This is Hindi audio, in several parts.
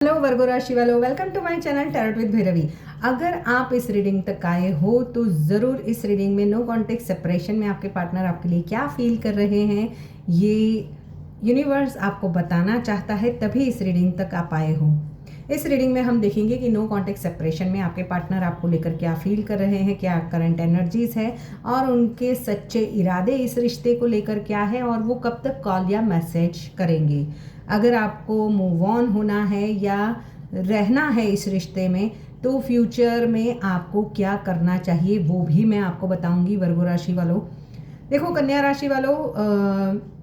हेलो वर्गो राशि वालों, welcome to my channel tarot with Bhairavi. अगर आप इस रीडिंग तक आए हो तो ज़रूर इस रीडिंग में नो कॉन्टेक्ट सेपरेशन में आपके पार्टनर आपके लिए क्या फील कर रहे हैं ये यूनिवर्स आपको बताना चाहता है, तभी इस रीडिंग तक आप आए हो। इस रीडिंग में हम देखेंगे कि नो कॉन्टेक्ट सेपरेशन में आपके पार्टनर आपको लेकर क्या फील कर रहे हैं, क्या करंट एनर्जीज है और उनके सच्चे इरादे इस रिश्ते को लेकर क्या है और वो कब तक कॉल या मैसेज करेंगे। अगर आपको मूव ऑन होना है या रहना है इस रिश्ते में तो फ्यूचर में आपको क्या करना चाहिए वो भी मैं आपको बताऊंगी। वर्गो राशि वालों, देखो कन्या राशि वालों,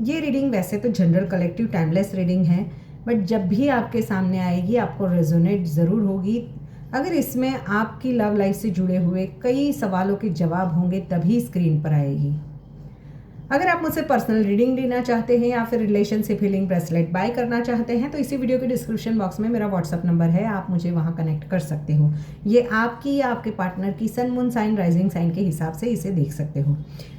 ये रीडिंग वैसे तो जनरल कलेक्टिव टाइमलेस रीडिंग है, बट जब भी आपके सामने आएगी आपको रेजोनेट ज़रूर होगी। अगर इसमें आपकी लव लाइफ से जुड़े हुए कई सवालों के जवाब होंगे तभी स्क्रीन पर आएगी। अगर आप मुझसे पर्सनल रीडिंग लेना चाहते हैं या फिर रिलेशनशिप हीलिंग ब्रेसलेट बाय करना चाहते हैं तो इसी वीडियो के डिस्क्रिप्शन बॉक्स में मेरा व्हाट्सअप नंबर है, आप मुझे वहां कनेक्ट कर सकते हो। ये आपकी या आपके पार्टनर की sun moon sign rising sign के हिसाब से इसे देख सकते हो।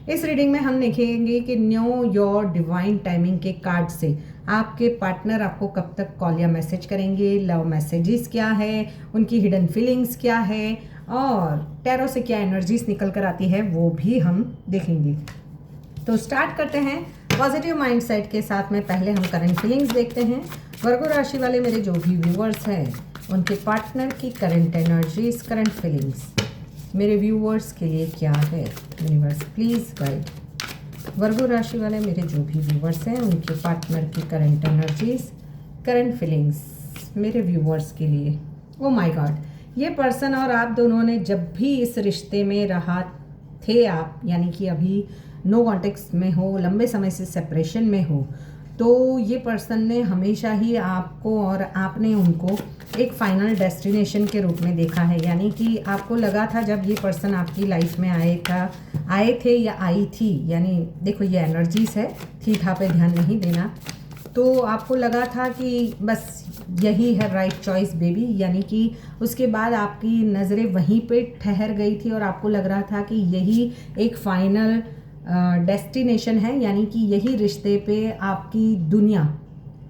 इस रीडिंग में हम देखेंगे कि न्यो योर डिवाइन टाइमिंग के कार्ड से आपके पार्टनर आपको कब तक कॉल या मैसेज करेंगे, लव मैसेजेस क्या है, उनकी हिडन फीलिंग्स क्या है और टैरो से क्या एनर्जीज निकल कर आती है वो भी हम देखेंगे। तो स्टार्ट करते हैं पॉजिटिव माइंडसेट के साथ में। पहले हम करंट फीलिंग्स देखते हैं। वर्गो राशि वाले मेरे जो भी व्यूअर्स हैं उनके पार्टनर की करंट एनर्जीज, करंट फीलिंग्स मेरे व्यूअर्स के लिए क्या है। Universe please guide. वर्गो राशि वाले मेरे जो भी व्यूअर्स हैं उनके पार्टनर की करंट एनर्जीज, करंट फीलिंग्स मेरे व्यूअर्स के लिए। ओ माय गॉड, ये पर्सन और आप दोनों ने जब भी इस रिश्ते में रहा थे आप, यानी कि अभी नो कॉन्टेक्स्ट में हो, लंबे समय से सेपरेशन में हो, तो ये पर्सन ने हमेशा ही आपको और आपने उनको एक फाइनल डेस्टिनेशन के रूप में देखा है। यानी कि आपको लगा था जब ये पर्सन आपकी लाइफ में आए थे या आई थी, यानी देखो ये एनर्जीज है, थी था पे ध्यान नहीं देना, तो आपको लगा था कि बस यही है राइट चॉइस बेबी। यानी कि उसके बाद आपकी नज़रें वहीं पे ठहर गई थी और आपको लग रहा था कि यही एक फाइनल डेस्टिनेशन है, यानी कि यही रिश्ते पे आपकी दुनिया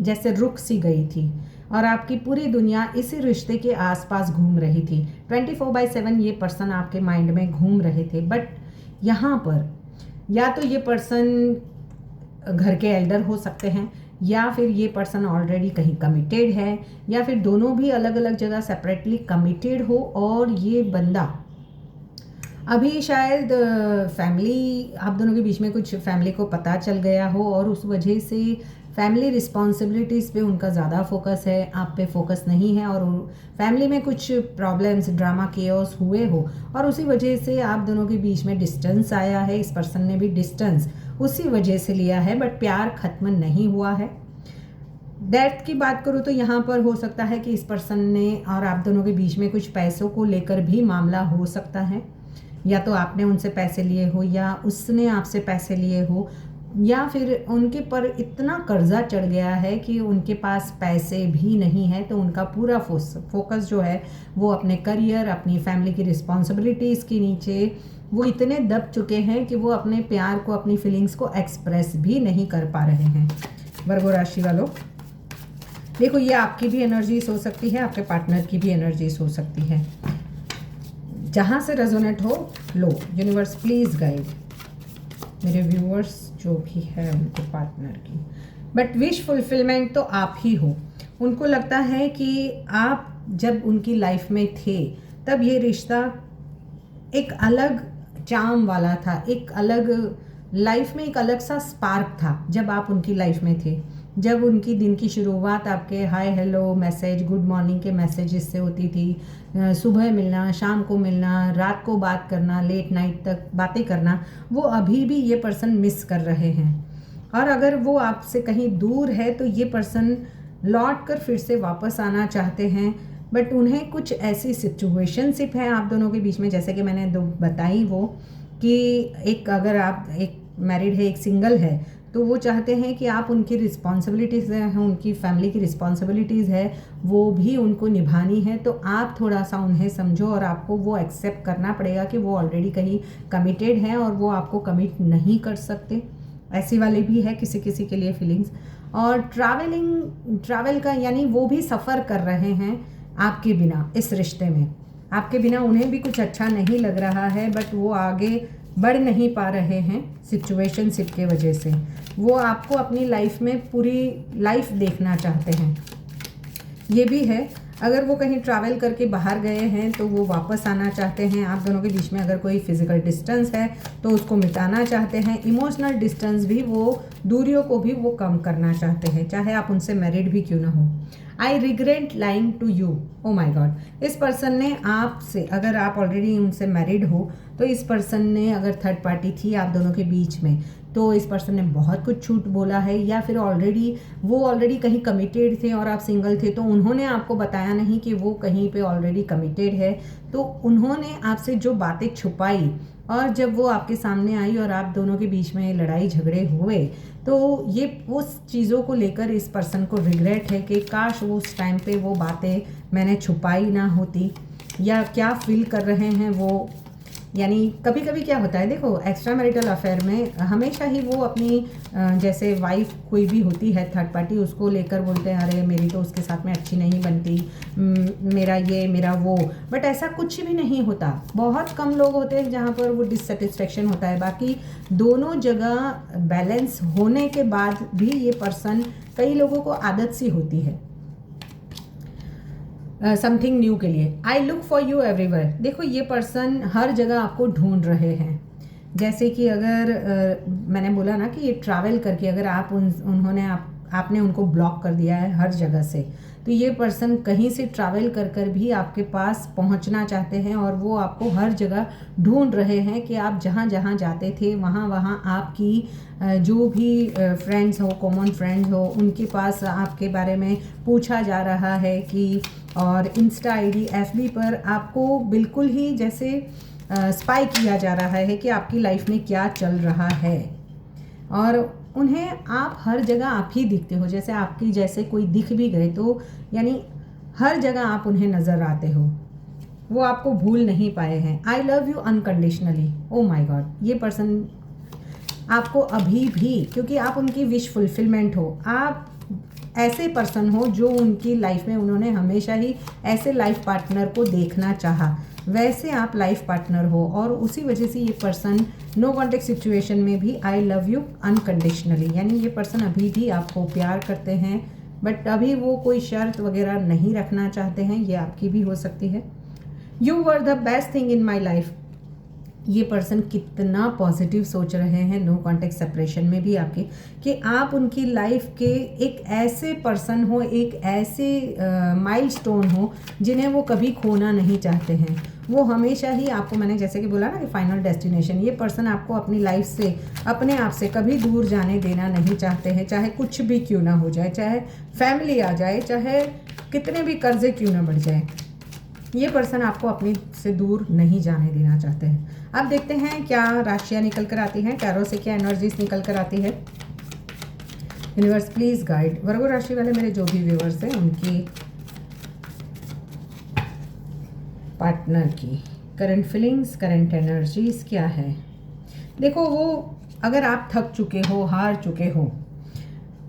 जैसे रुक सी गई थी और आपकी पूरी दुनिया इसी रिश्ते के आसपास घूम रही थी। 24/7 ये पर्सन आपके माइंड में घूम रहे थे। बट यहाँ पर या तो ये पर्सन घर के एल्डर हो सकते हैं या फिर ये पर्सन ऑलरेडी कहीं कमिटेड है या फिर दोनों भी अलग अलग जगह सेपरेटली कमिटेड हो और ये बंदा अभी शायद फैमिली, आप दोनों के बीच में कुछ फैमिली को पता चल गया हो और उस वजह से फैमिली रिस्पॉन्सिबिलिटीज़ पे उनका ज़्यादा फोकस है, आप पे फोकस नहीं है और फैमिली में कुछ प्रॉब्लम्स, ड्रामा, केओस हुए हो और उसी वजह से आप दोनों के बीच में डिस्टेंस आया है। इस पर्सन ने भी डिस्टेंस उसी वजह से लिया है, बट प्यार ख़त्म नहीं हुआ है। डेथ की बात करूँ तो यहाँ पर हो सकता है कि इस पर्सन ने और आप दोनों के बीच में कुछ पैसों को लेकर भी मामला हो सकता है, या तो आपने उनसे पैसे लिए हो या उसने आपसे पैसे लिए हो, या फिर उनके पर इतना कर्जा चढ़ गया है कि उनके पास पैसे भी नहीं है, तो उनका पूरा फोकस जो है वो अपने करियर, अपनी फैमिली की रिस्पॉन्सिबिलिटीज़ के नीचे वो इतने दब चुके हैं कि वो अपने प्यार को, अपनी फीलिंग्स को एक्सप्रेस भी नहीं कर पा रहे हैं। वर्गो राशि वालों, देखो ये आपकी भी एनर्जीज हो सकती है, आपके पार्टनर की भी एनर्जीज हो सकती है। जहाँ से रेजोनेट हो लो। यूनिवर्स प्लीज़ गाइड मेरे व्यूअर्स जो भी है उनके पार्टनर की। बट विश फुलफिलमेंट तो आप ही हो। उनको लगता है कि आप जब उनकी लाइफ में थे तब ये रिश्ता एक अलग चार्म वाला था, एक अलग लाइफ में एक अलग सा स्पार्क था जब आप उनकी लाइफ में थे। जब उनकी दिन की शुरुआत आपके hi hello message, good morning के मैसेजेस से होती थी, सुबह मिलना, शाम को मिलना, रात को बात करना, लेट नाइट तक बातें करना, वो अभी भी ये पर्सन मिस कर रहे हैं। और अगर वो आपसे कहीं दूर है तो ये पर्सन लौट कर फिर से वापस आना चाहते हैं, बट उन्हें कुछ ऐसी सिचुएशनशिप है आप दोनों के बीच में, जैसे कि मैंने दो बताई वो, कि एक अगर आप एक मैरिड है, एक सिंगल है, तो वो चाहते हैं कि आप उनकी रिस्पॉन्सिबिलिटीज़ हैं, उनकी फैमिली की रिस्पॉन्सिबिलिटीज़ है, वो भी उनको निभानी है। तो आप थोड़ा सा उन्हें समझो और आपको वो एक्सेप्ट करना पड़ेगा कि वो ऑलरेडी कहीं कमिटेड हैं और वो आपको कमिट नहीं कर सकते। ऐसी वाली भी है किसी किसी के लिए फीलिंग्स। और ट्रैवल का यानी वो भी सफ़र कर रहे हैं आपके बिना इस रिश्ते में। आपके बिना उन्हें भी कुछ अच्छा नहीं लग रहा है, बट वो आगे बढ़ नहीं पा रहे हैं सिचुएशनशिप के वजह से। वो आपको अपनी लाइफ में पूरी लाइफ देखना चाहते हैं, ये भी है। अगर वो कहीं ट्रैवल करके बाहर गए हैं तो वो वापस आना चाहते हैं। आप दोनों के बीच में अगर कोई फिजिकल डिस्टेंस है तो उसको मिटाना चाहते हैं। इमोशनल डिस्टेंस भी, वो दूरियों को भी वो कम करना चाहते हैं, चाहे आप उनसे मैरिड भी क्यों ना हो। I regret lying to you. Oh my god, इस पर्सन ने आपसे, अगर आप ऑलरेडी उनसे मैरिड हो तो इस पर्सन ने, अगर थर्ड पार्टी थी आप दोनों के बीच में, तो इस पर्सन ने बहुत कुछ झूठ बोला है, या फिर वो ऑलरेडी कहीं कमिटेड थे और आप सिंगल थे, तो उन्होंने आपको बताया नहीं कि वो कहीं पे ऑलरेडी कमिटेड है। तो उन्होंने आपसे जो बातें छुपाई, और जब वो आपके सामने आई और आप दोनों के बीच में लड़ाई झगड़े हुए, तो ये उस चीज़ों को लेकर इस पर्सन को रिग्रेट है कि काश वो उस टाइम पे वो बातें मैंने छुपाई ना होती, या क्या फील कर रहे हैं वो। यानी कभी कभी क्या होता है, देखो एक्स्ट्रा मैरिटल अफेयर में हमेशा ही वो अपनी जैसे वाइफ कोई भी होती है थर्ड पार्टी, उसको लेकर बोलते हैं अरे मेरी तो उसके साथ में अच्छी नहीं बनती, मेरा ये मेरा वो। बट ऐसा कुछ भी नहीं होता। बहुत कम लोग होते हैं जहाँ पर वो डिससेटिस्फेक्शन होता है। बाकी दोनों जगह बैलेंस होने के बाद भी ये पर्सन, कई लोगों को आदत सी होती है समथिंग न्यू के लिए। I look for you everywhere. देखो ये पर्सन हर जगह आपको ढूंढ रहे हैं। जैसे कि अगर मैंने बोला ना कि ये ट्रैवल करके, अगर आपने उनको ब्लॉक कर दिया है हर जगह से, तो ये पर्सन कहीं से ट्रैवल कर भी आपके पास पहुंचना चाहते हैं, और वो आपको हर जगह ढूंढ रहे हैं कि आप जहां जहां जाते थे वहां आपकी जो भी फ्रेंड्स हो, कॉमन फ्रेंड्स हो, उनके पास आपके बारे में पूछा जा रहा है कि, और इंस्टा आईडी, एफबी पर आपको बिल्कुल ही जैसे स्पाई किया जा रहा है कि आपकी लाइफ में क्या चल रहा है। और उन्हें आप हर जगह आप ही दिखते हो, जैसे आपकी जैसे कोई दिख भी गए तो यानी हर जगह आप उन्हें नज़र आते हो। वो आपको भूल नहीं पाए हैं। I love you unconditionally. Oh my god, ये पर्सन आपको अभी भी, क्योंकि आप उनकी विश फुलफिलमेंट हो, आप ऐसे पर्सन हो जो उनकी लाइफ में, उन्होंने हमेशा ही ऐसे लाइफ पार्टनर को देखना चाहा, वैसे आप लाइफ पार्टनर हो। और उसी वजह से ये पर्सन नो कॉन्टेक्ट सिचुएशन में भी आई लव यू अनकंडीशनली, यानी ये पर्सन अभी भी आपको प्यार करते हैं, बट अभी वो कोई शर्त वगैरह नहीं रखना चाहते हैं। ये आपकी भी हो सकती है। You were the best thing in my life. ये पर्सन कितना पॉजिटिव सोच रहे हैं नो कॉन्टेक्ट सेपरेशन में भी आपके, कि आप उनकी लाइफ के एक ऐसे पर्सन हो, एक ऐसे माइलस्टोन हो जिन्हें वो कभी खोना नहीं चाहते हैं। वो हमेशा ही आपको, मैंने जैसे कि बोला ना कि फाइनल डेस्टिनेशन, ये पर्सन आपको अपनी लाइफ से, अपने आप से कभी दूर जाने देना नहीं चाहते हैं, चाहे कुछ भी क्यों ना हो जाए, चाहे फैमिली आ जाए, चाहे कितने भी कर्जे क्यों ना बढ़ जाए, ये पर्सन आपको अपनी से दूर नहीं जाने देना चाहते हैं। अब देखते हैं क्या राशियाँ निकल कर आती हैं, टैरो से क्या एनर्जीज निकल कर आती है। यूनिवर्स प्लीज गाइड वर्गो राशि वाले मेरे जो भी व्यूअर्स हैं उनकी पार्टनर की करंट फीलिंग्स, करंट एनर्जीज क्या है। देखो, वो अगर आप थक चुके हो, हार चुके हो,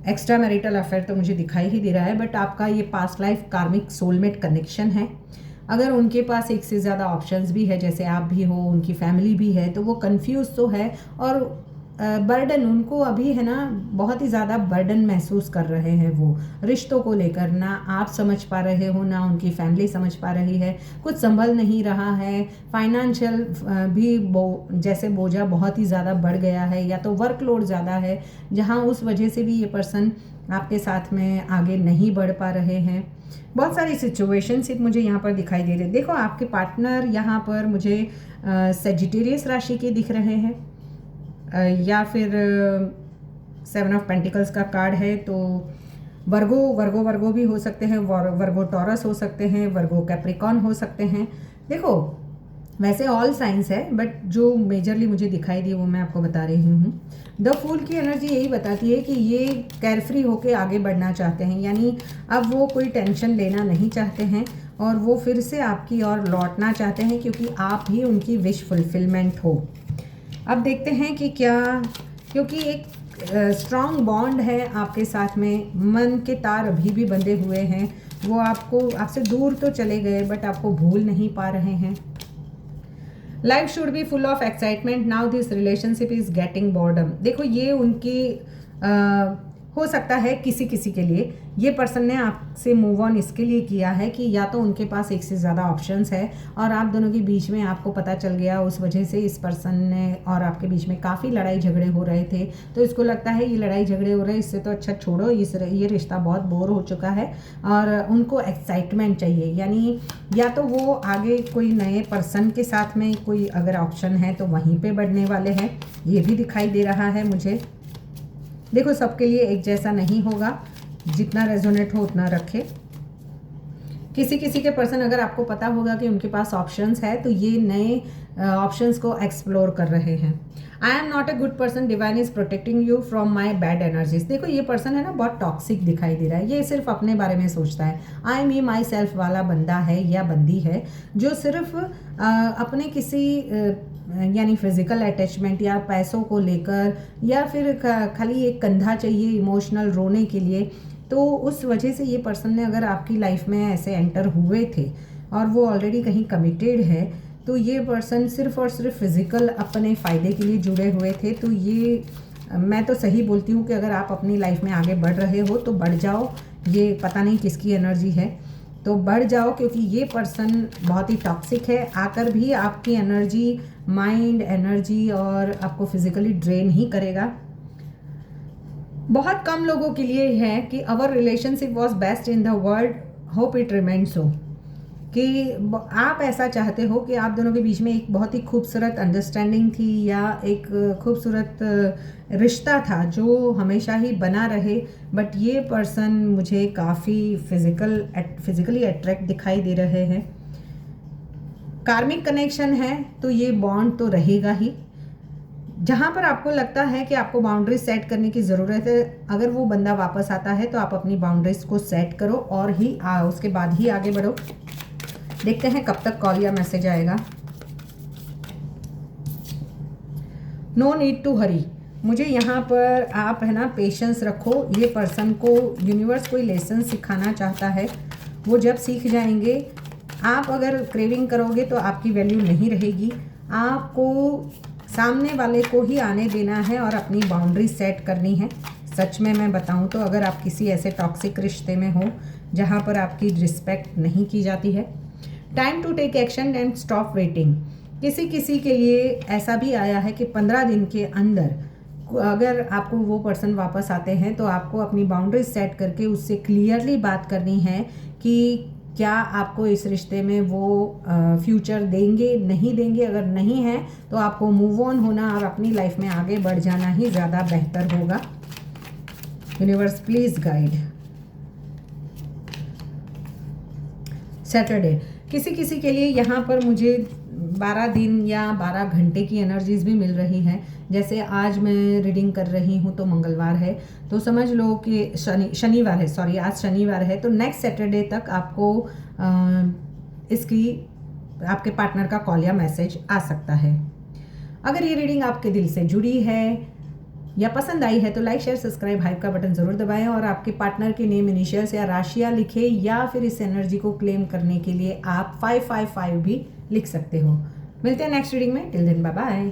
एक्स्ट्रा मैरिटल अफेयर तो मुझे दिखाई ही दे रहा है, बट आपका ये पास्ट लाइफ कार्मिक सोलमेट कनेक्शन है। अगर उनके पास एक से ज़्यादा ऑप्शंस भी है, जैसे आप भी हो, उनकी फैमिली भी है, तो वो कंफ्यूज तो है, और बर्डन उनको अभी है ना, बहुत ही ज़्यादा बर्डन महसूस कर रहे हैं वो रिश्तों को लेकर। ना आप समझ पा रहे हो, ना उनकी फैमिली समझ पा रही है, कुछ संभल नहीं रहा है। फाइनेंशियल भी जैसे बोझा बहुत ही ज़्यादा बढ़ गया है, या तो वर्कलोड ज़्यादा है, जहाँ उस वजह से भी ये पर्सन आपके साथ में आगे नहीं बढ़ पा रहे हैं। बहुत सारी सिचुएशनशिप मुझे यहाँ पर दिखाई दे रहे। देखो, आपके पार्टनर यहाँ पर मुझे सेजिटेरियस राशि के दिख रहे हैं, या फिर 7 ऑफ पेंटिकल्स का कार्ड है, तो वर्गो भी हो सकते हैं, वर्गो टॉरस हो सकते हैं, वर्गो कैप्रिकॉन हो सकते हैं। देखो, वैसे ऑल साइंस है, बट जो मेजरली मुझे दिखाई दी वो मैं आपको बता रही हूँ। द फूल की एनर्जी यही बताती है कि ये केयरफ्री होके आगे बढ़ना चाहते हैं, यानी अब वो कोई टेंशन लेना नहीं चाहते हैं, और वो फिर से आपकी ओर लौटना चाहते हैं, क्योंकि आप ही उनकी विश फुलफिलमेंट हो। अब देखते हैं कि क्या, क्योंकि एक स्ट्रॉन्ग बॉन्ड है आपके साथ में, मन के तार अभी भी बंधे हुए हैं, वो आपसे दूर तो चले गए बट आपको भूल नहीं पा रहे हैं। Life should be full of excitement, now this relationship is getting boredom. देखो ये उनकी हो सकता है किसी किसी के लिए ये पर्सन ने आपसे मूव ऑन इसके लिए किया है कि या तो उनके पास एक से ज़्यादा ऑप्शंस है और आप दोनों के बीच में आपको पता चल गया, उस वजह से इस पर्सन ने और आपके बीच में काफ़ी लड़ाई झगड़े हो रहे थे, तो इसको लगता है ये लड़ाई झगड़े हो रहे हैं, इससे तो अच्छा छोड़ो, ये रिश्ता बहुत बोर हो चुका है और उनको एक्साइटमेंट चाहिए। यानी या तो वो आगे कोई नए पर्सन के साथ में कोई अगर ऑप्शन है तो वहीं पर बढ़ने वाले हैं, ये भी दिखाई दे रहा है मुझे। देखो सबके लिए एक जैसा नहीं होगा, जितना रेजोनेट हो उतना रखे। किसी किसी के पर्सन अगर आपको पता होगा कि उनके पास ऑप्शंस है तो ये नए ऑप्शंस को एक्सप्लोर कर रहे हैं। I am not a good person, divine is protecting you from my bad energies. देखो ये पर्सन है ना बहुत टॉक्सिक दिखाई दे रहा है, ये सिर्फ अपने बारे में सोचता है, आई मी माई सेल्फ वाला बंदा है या बंदी है जो सिर्फ अपने किसी यानी फिजिकल अटैचमेंट या पैसों को लेकर या फिर खाली एक कंधा चाहिए इमोशनल रोने के लिए, तो उस वजह से ये पर्सन ने अगर आपकी लाइफ में ऐसे एंटर हुए थे और वो ऑलरेडी कहीं कमिटेड है, तो ये पर्सन सिर्फ और सिर्फ फिज़िकल अपने फ़ायदे के लिए जुड़े हुए थे। तो ये मैं तो सही बोलती हूँ कि अगर आप अपनी लाइफ में आगे बढ़ रहे हो तो बढ़ जाओ, ये पता नहीं किसकी एनर्जी है तो बढ़ जाओ, क्योंकि ये पर्सन बहुत ही टॉक्सिक है, आकर भी आपकी एनर्जी, माइंड एनर्जी और आपको फिजिकली ड्रेन ही करेगा। बहुत कम लोगों के लिए है कि our relationship was best in the world, hope it remained so, कि आप ऐसा चाहते हो कि आप दोनों के बीच में एक बहुत ही खूबसूरत अंडरस्टैंडिंग थी या एक खूबसूरत रिश्ता था जो हमेशा ही बना रहे, बट ये पर्सन मुझे काफ़ी फिजिकली अट्रैक्ट दिखाई दे रहे हैं। कार्मिक कनेक्शन है तो ये बॉन्ड तो रहेगा ही। जहाँ पर आपको लगता है कि आपको बाउंड्रीज सेट करने की ज़रूरत है, अगर वो बंदा वापस आता है तो आप अपनी बाउंड्रीज को सेट करो और ही उसके बाद ही आगे बढ़ो। देखते हैं कब तक कॉल या मैसेज आएगा। नो नीड टू हरी, मुझे यहाँ पर आप है ना पेशेंस रखो। ये पर्सन को यूनिवर्स कोई लेसन सिखाना चाहता है, वो जब सीख जाएंगे, आप अगर क्रेविंग करोगे तो आपकी वैल्यू नहीं रहेगी। आपको सामने वाले को ही आने देना है और अपनी बाउंड्री सेट करनी है। सच में मैं बताऊं तो अगर आप किसी ऐसे टॉक्सिक रिश्ते में हो जहां पर आपकी रिस्पेक्ट नहीं की जाती है, time to take action and stop waiting. किसी किसी के लिए ऐसा भी आया है कि 15 दिन के अंदर अगर आपको वो पर्सन वापस आते हैं तो आपको अपनी बाउंड्रीज सेट करके उससे क्लियरली बात करनी है कि क्या आपको इस रिश्ते में वो फ्यूचर देंगे नहीं देंगे। अगर नहीं है तो आपको मूव ऑन होना और अपनी लाइफ में आगे बढ़ जाना ही ज़्यादा बेहतर होगा। Universe please guide. सैटरडे, किसी किसी के लिए यहाँ पर मुझे 12 दिन या 12 घंटे की एनर्जीज भी मिल रही हैं। जैसे आज मैं रीडिंग कर रही हूँ तो मंगलवार है, तो समझ लो कि शनिवार है, सॉरी आज शनिवार है, तो नेक्स्ट सैटरडे तक आपको इसकी आपके पार्टनर का कॉल या मैसेज आ सकता है। अगर ये रीडिंग आपके दिल से जुड़ी है या पसंद आई है तो लाइक शेयर सब्सक्राइब हाइप का बटन ज़रूर दबाएं और आपके पार्टनर के नेम इनिशियल्स या राशियाँ लिखें या फिर इस एनर्जी को क्लेम करने के लिए आप 555 भी लिख सकते हो। मिलते हैं नेक्स्ट रीडिंग में, टिल देन बाय बाय।